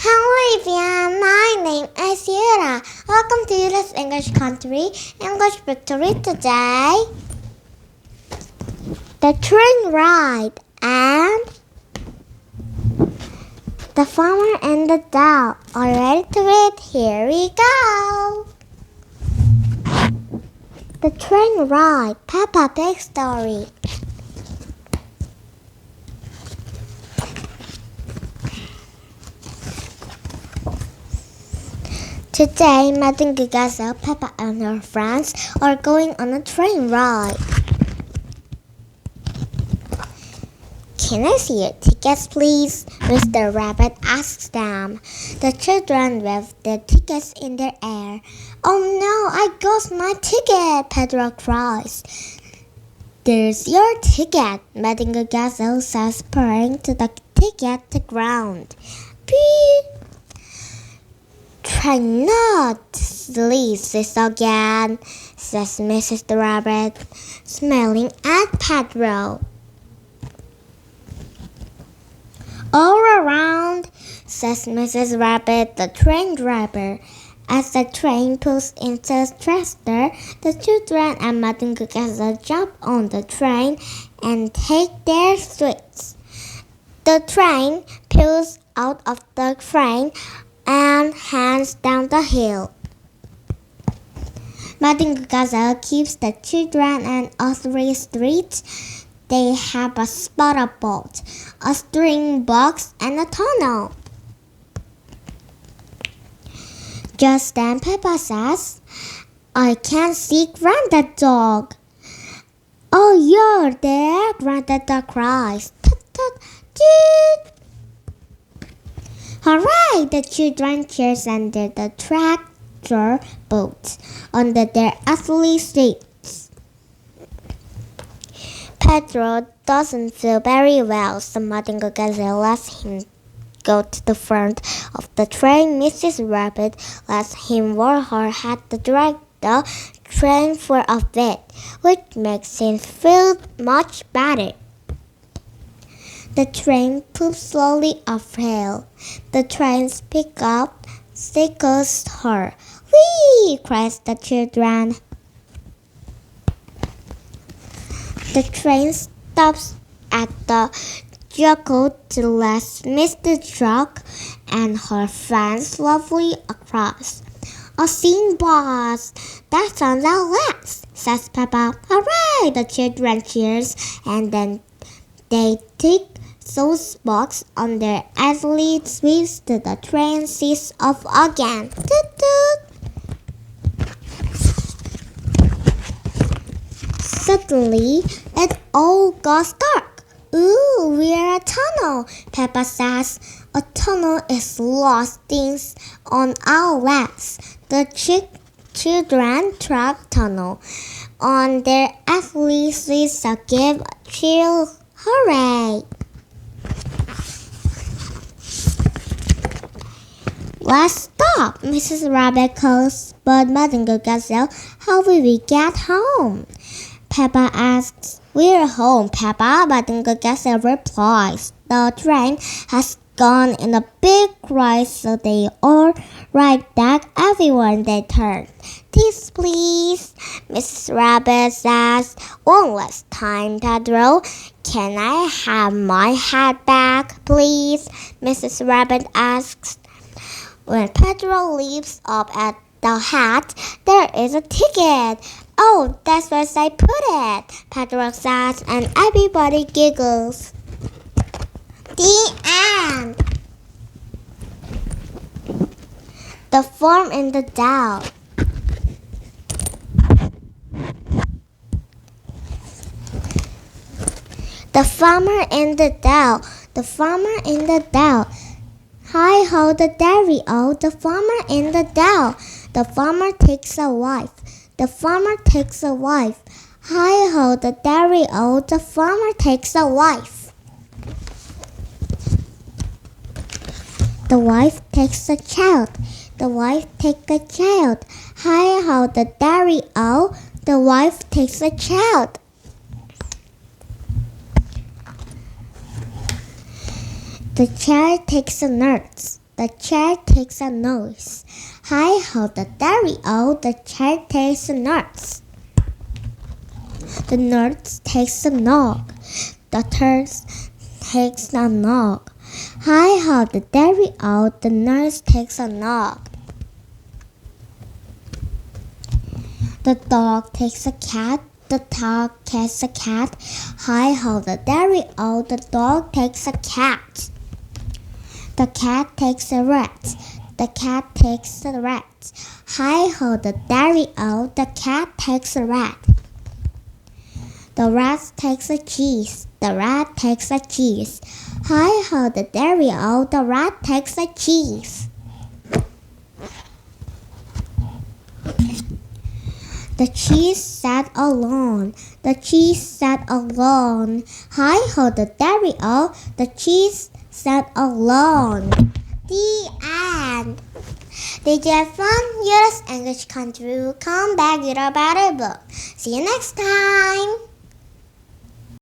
Hello everyone, my name is Yura. Welcome to Yura's English Country, English Victory today. The train ride and the farmer and the dog. Are you ready to read? Here we go. The train ride, Peppa Pig story. Today, Madame Gazelle, Peppa and her friends are going on a train ride. Can I see your tickets, please? Mr. Rabbit asks them. The children wave their tickets in the air. Oh no, I lost my ticket, Pedro cries. There's your ticket, Madame Gazelle says, purring to the ticket to ground. Beep. Try not to sneeze this again, says Mrs. Rabbit, smiling at Pedro. All around, says Mrs. Rabbit, the train driver. As the train pulls into a tractor, the children and Madame Gazelle jump on the train and take their seats. The train pulls out of the train and hands down the hill. Madame Gazelle keeps the children and all three streets. They have a spotter boat, a string box, and a tunnel. Just then Peppa says, I can't see Grandad Dog. Oh, you're there, Grandad Dog cries. Tut, tut, toot. Hooray! The children cheers under the tractor boat, under their earthly seats. Pedro doesn't feel very well, so Madame Gazelle lets him go to the front of the train. Mrs. Rabbit lets him wear her hat to drag the train for a bit, which makes him feel much better. The train moves slowly uphill. The train's pickup tickles her. Whee! Cries the children. The train stops at the Juggle to let Mr. Truck and her friends slowly across. A steam bus! That sounds out last, says Peppa. Hooray! The children cheers, and then they take those box on their earthly sweeps to the train seats off again. Toot toot. Suddenly, it all goes dark. Ooh, we're a tunnel, Peppa says. A tunnel is lost things on our laps. The children track tunnel on their earthly sweeps to give a cheer. Hooray! Let's stop, Mrs. Rabbit calls, but Madame Gazelle, how will we get home? Peppa asks. We're home, Peppa, Madame Gazelle replies. The train has gone in a big rise, so they all ride back everywhere they turn. This, please, Mrs. Rabbit says. One last time, Pedro. Can I have my hat back, please? Mrs. Rabbit asks. When Pedro leaps up at the hat, there is a ticket. Oh, that's where I put it, Pedro says, and everybody giggles. The end. The farm in the Dell. The farmer in the Dell. The farmer in the Dell. Hi ho the dairy-o, the farmer in the Dell. The farmer takes a wife. The farmer takes a wife. Hi ho the dairy-o, the farmer takes a wife. The wife takes a child. The wife takes a child. Hi ho the dairy-o, the wife takes a child. The child takes a nurse. the chair takes a nurse. Hi ho, the dairy-o, the chair takes a nurse. The nurse takes a nog. The nurse takes a nog. Hi ho, the dairy-o, the nurse takes a nog. The dog takes a cat. The dog takes a cat. Hi ho, the dairy-o, the dog takes a cat. The cat takes a rat. The cat takes a rat. Hi ho, the dairy-o, the cat takes a rat. The rat takes a cheese. The rat takes a cheese. Hi ho, the dairy-o, the rat takes a cheese. The cheese sat alone. The cheese sat alone. Hi ho, the dairy-o, the cheese sat alone. The end. Did you have fun? Use English Country. Come back with a better book. See you next time.